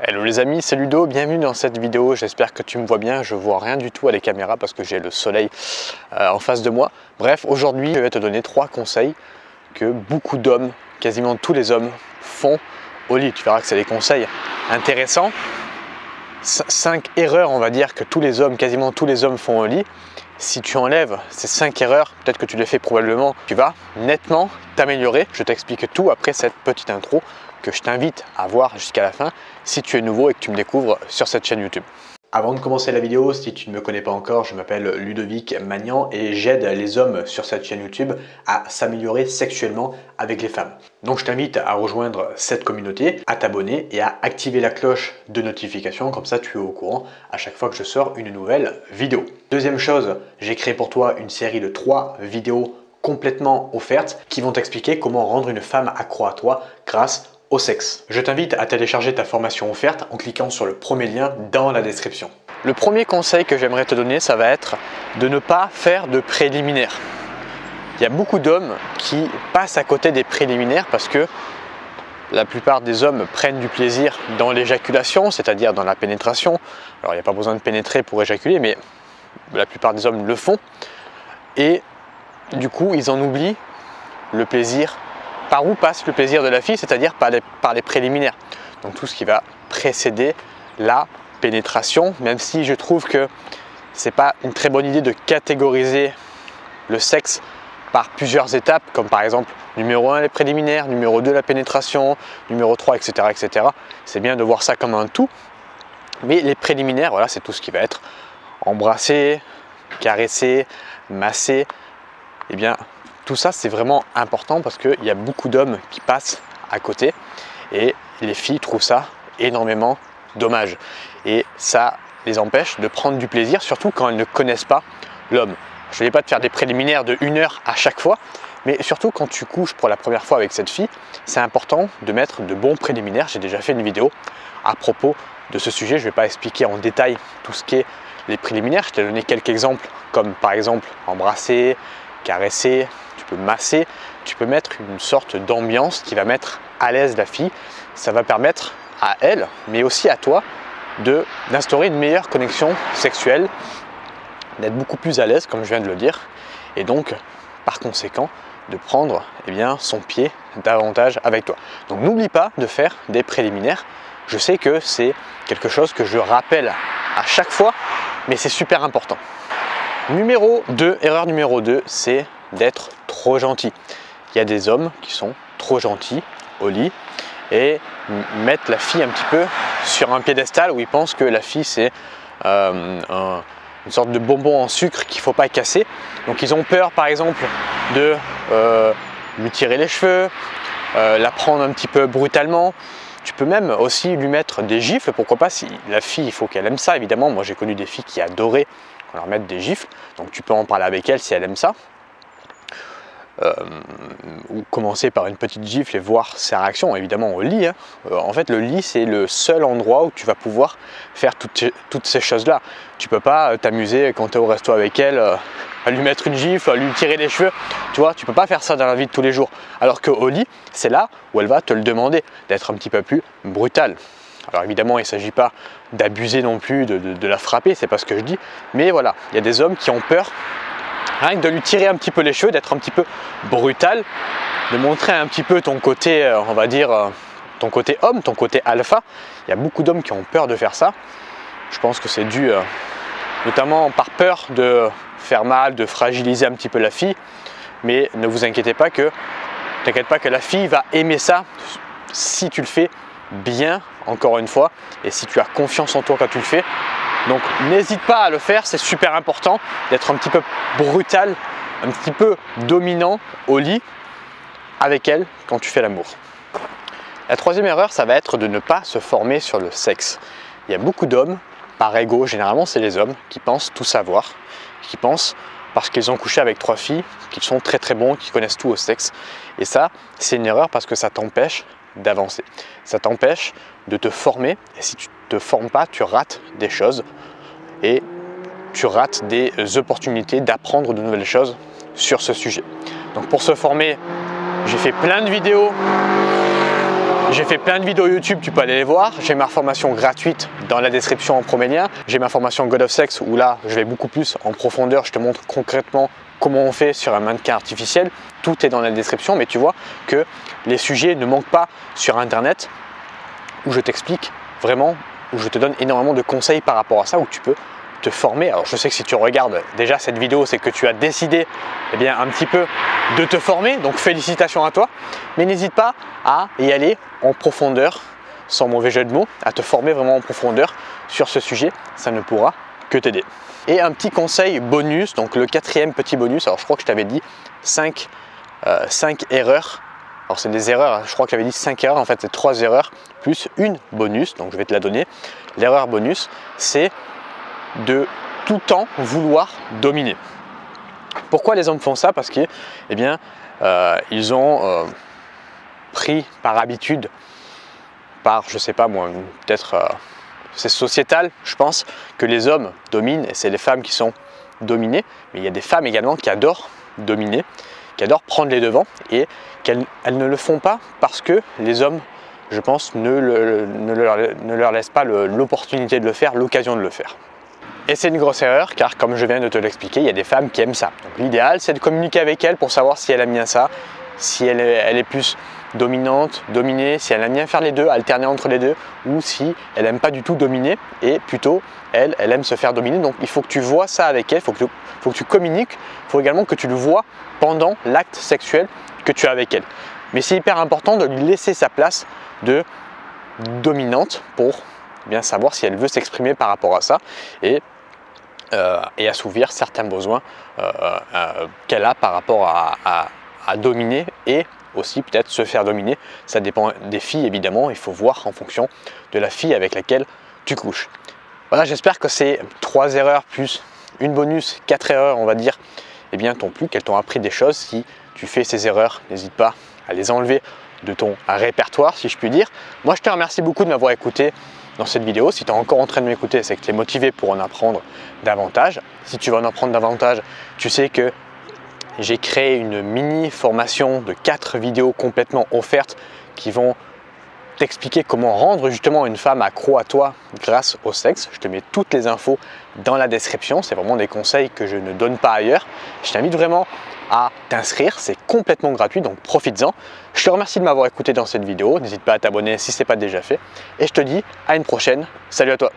Hello les amis, c'est Ludo, bienvenue dans cette vidéo, j'espère que tu me vois bien, je vois rien du tout à les caméras parce que j'ai le soleil en face de moi. Bref, aujourd'hui je vais te donner 3 conseils que beaucoup d'hommes, quasiment tous les hommes font au lit. Tu verras que c'est des conseils intéressants. 5 erreurs on va dire que tous les hommes, quasiment tous les hommes font au lit. Si tu enlèves ces 5 erreurs, peut-être que tu les fais probablement, tu vas nettement t'améliorer. Je t'explique tout après cette petite intro que je t'invite à voir jusqu'à la fin si tu es nouveau et que tu me découvres sur cette chaîne YouTube. Avant de commencer la vidéo, si tu ne me connais pas encore, je m'appelle Ludovic Magnan et j'aide les hommes sur cette chaîne YouTube à s'améliorer sexuellement avec les femmes. Donc je t'invite à rejoindre cette communauté, à t'abonner et à activer la cloche de notification, comme ça tu es au courant à chaque fois que je sors une nouvelle vidéo. Deuxième chose, j'ai créé pour toi une série de 3 vidéos complètement offertes qui vont t'expliquer comment rendre une femme accro à toi grâce au sexe. Je t'invite à télécharger ta formation offerte en cliquant sur le premier lien dans la description. Le premier conseil que j'aimerais te donner, ça va être de ne pas faire de préliminaires. Il y a beaucoup d'hommes qui passent à côté des préliminaires parce que la plupart des hommes prennent du plaisir dans l'éjaculation, c'est-à-dire dans la pénétration. Alors il n'y a pas besoin de pénétrer pour éjaculer, mais la plupart des hommes le font. Et du coup, ils en oublient le plaisir. Par où passe le plaisir de la fille, c'est-à-dire par les préliminaires. Donc tout ce qui va précéder la pénétration, même si je trouve que c'est pas une très bonne idée de catégoriser le sexe par plusieurs étapes, comme par exemple numéro 1 les préliminaires, numéro 2 la pénétration, numéro 3 etc. etc. C'est bien de voir ça comme un tout, mais les préliminaires, voilà, c'est tout ce qui va être embrasser, caresser, masser, et bien tout ça c'est vraiment important parce qu'il y a beaucoup d'hommes qui passent à côté et les filles trouvent ça énormément dommage et ça les empêche de prendre du plaisir, surtout quand elles ne connaissent pas l'homme. Je ne vais pas te faire des préliminaires de 1 heure à chaque fois, mais surtout quand tu couches pour la première fois avec cette fille, c'est important de mettre de bons préliminaires. J'ai déjà fait une vidéo à propos de ce sujet, je ne vais pas expliquer en détail tout ce qu'est les préliminaires, je t'ai donné quelques exemples comme par exemple embrasser, caresser, tu peux masser, tu peux mettre une sorte d'ambiance qui va mettre à l'aise la fille. Ça va permettre à elle, mais aussi à toi, d'instaurer une meilleure connexion sexuelle, d'être beaucoup plus à l'aise, comme je viens de le dire, et donc, par conséquent, de prendre son pied davantage avec toi. Donc n'oublie pas de faire des préliminaires. Je sais que c'est quelque chose que je rappelle à chaque fois, mais c'est super important. Erreur numéro 2, c'est d'être trop gentil. Il y a des hommes qui sont trop gentils au lit et mettent la fille un petit peu sur un piédestal où ils pensent que la fille c'est une sorte de bonbon en sucre qu'il ne faut pas casser. Donc ils ont peur par exemple de lui tirer les cheveux, la prendre un petit peu brutalement. Tu peux même aussi lui mettre des gifles, pourquoi pas, si la fille, il faut qu'elle aime ça évidemment. Moi j'ai connu des filles qui adoraient qu'on leur mette des gifles, donc tu peux en parler avec elle si elle aime ça. Ou commencer par une petite gifle et voir ses réactions, évidemment au lit. En fait le lit c'est le seul endroit où tu vas pouvoir faire toutes ces choses là. Tu peux pas t'amuser quand tu es au resto avec elle à lui mettre une gifle, à lui tirer les cheveux, tu vois, tu peux pas faire ça dans la vie de tous les jours. Alors qu'au lit c'est là où elle va te le demander, d'être un petit peu plus brutal. Alors évidemment il ne s'agit pas d'abuser non plus, de la frapper, c'est pas ce que je dis, mais voilà, il y a des hommes qui ont peur rien que de lui tirer un petit peu les cheveux, d'être un petit peu brutal, de montrer un petit peu ton côté, on va dire, ton côté homme, ton côté alpha. Il y a beaucoup d'hommes qui ont peur de faire ça. Je pense que c'est dû notamment par peur de faire mal, de fragiliser un petit peu la fille. Mais ne vous inquiétez pas que, la fille va aimer ça si tu le fais bien, encore une fois, et si tu as confiance en toi quand tu le fais. Donc n'hésite pas à le faire, c'est super important d'être un petit peu brutal, un petit peu dominant au lit avec elle quand tu fais l'amour. La troisième erreur, ça va être de ne pas se former sur le sexe. Il y a beaucoup d'hommes, par ego, généralement c'est les hommes, qui pensent tout savoir, qui pensent parce qu'ils ont couché avec 3 filles, qu'ils sont très très bons, qu'ils connaissent tout au sexe. Et ça, c'est une erreur parce que ça t'empêche d'avancer. Ça t'empêche de te former et si tu ne te formes pas, tu rates des choses et tu rates des opportunités d'apprendre de nouvelles choses sur ce sujet. Donc pour se former, j'ai fait plein de vidéos J'ai fait plein de vidéos YouTube, tu peux aller les voir. J'ai ma formation gratuite dans la description en premier lien. J'ai ma formation God of Sex où là, je vais beaucoup plus en profondeur. Je te montre concrètement comment on fait sur un mannequin artificiel. Tout est dans la description, mais tu vois que les sujets ne manquent pas sur Internet où je t'explique vraiment, où je te donne énormément de conseils par rapport à ça, où tu peux te former. Alors je sais que si tu regardes déjà cette vidéo, c'est que tu as décidé un petit peu de te former, donc félicitations à toi, mais n'hésite pas à y aller en profondeur, sans mauvais jeu de mots, à te former vraiment en profondeur sur ce sujet, ça ne pourra que t'aider. Et un petit conseil bonus, donc le quatrième petit bonus, alors je crois que je t'avais dit 5 erreurs. Alors c'est des erreurs, je crois que j'avais dit 5 erreurs, en fait c'est 3 erreurs plus une bonus, donc je vais te la donner. L'erreur bonus, c'est de tout le temps vouloir dominer. Pourquoi les hommes font ça? Parce que ils ont pris par habitude, par je sais pas moi, peut-être c'est sociétal, je pense, que les hommes dominent et c'est les femmes qui sont dominées, mais il y a des femmes également qui adorent dominer, qui adorent prendre les devants et qu'elles ne le font pas parce que les hommes, je pense, ne leur laissent pas l'opportunité de le faire, l'occasion de le faire. Et c'est une grosse erreur car comme je viens de te l'expliquer, il y a des femmes qui aiment ça. Donc l'idéal c'est de communiquer avec elles pour savoir si elle aime bien ça, si elle est plus dominante, dominée, si elle aime bien faire les deux, alterner entre les deux, ou si elle n'aime pas du tout dominer et plutôt elle aime se faire dominer. Donc il faut que tu vois ça avec elle, il faut que tu communiques, il faut également que tu le vois pendant l'acte sexuel que tu as avec elle. Mais c'est hyper important de lui laisser sa place de dominante pour bien savoir si elle veut s'exprimer par rapport à ça et assouvir certains besoins qu'elle a par rapport à dominer et aussi peut-être se faire dominer. Ça dépend des filles évidemment, il faut voir en fonction de la fille avec laquelle tu couches. Voilà, j'espère que ces 3 erreurs plus une bonus, 4 erreurs on va dire, t'ont plu, qu'elles t'ont appris des choses. Si tu fais ces erreurs, n'hésite pas à les enlever de ton répertoire si je puis dire. Moi je te remercie beaucoup de m'avoir écouté dans cette vidéo. Si tu es encore en train de m'écouter, c'est que tu es motivé pour en apprendre davantage. Si tu veux en apprendre davantage, tu sais que j'ai créé une mini formation de 4 vidéos complètement offertes qui vont t'expliquer comment rendre justement une femme accro à toi grâce au sexe. Je te mets toutes les infos dans la description. C'est vraiment des conseils que je ne donne pas ailleurs. Je t'invite vraiment à t'inscrire, c'est complètement gratuit, donc profites-en. Je te remercie de m'avoir écouté dans cette vidéo. N'hésite pas à t'abonner si ce n'est pas déjà fait. Et je te dis à une prochaine. Salut à toi!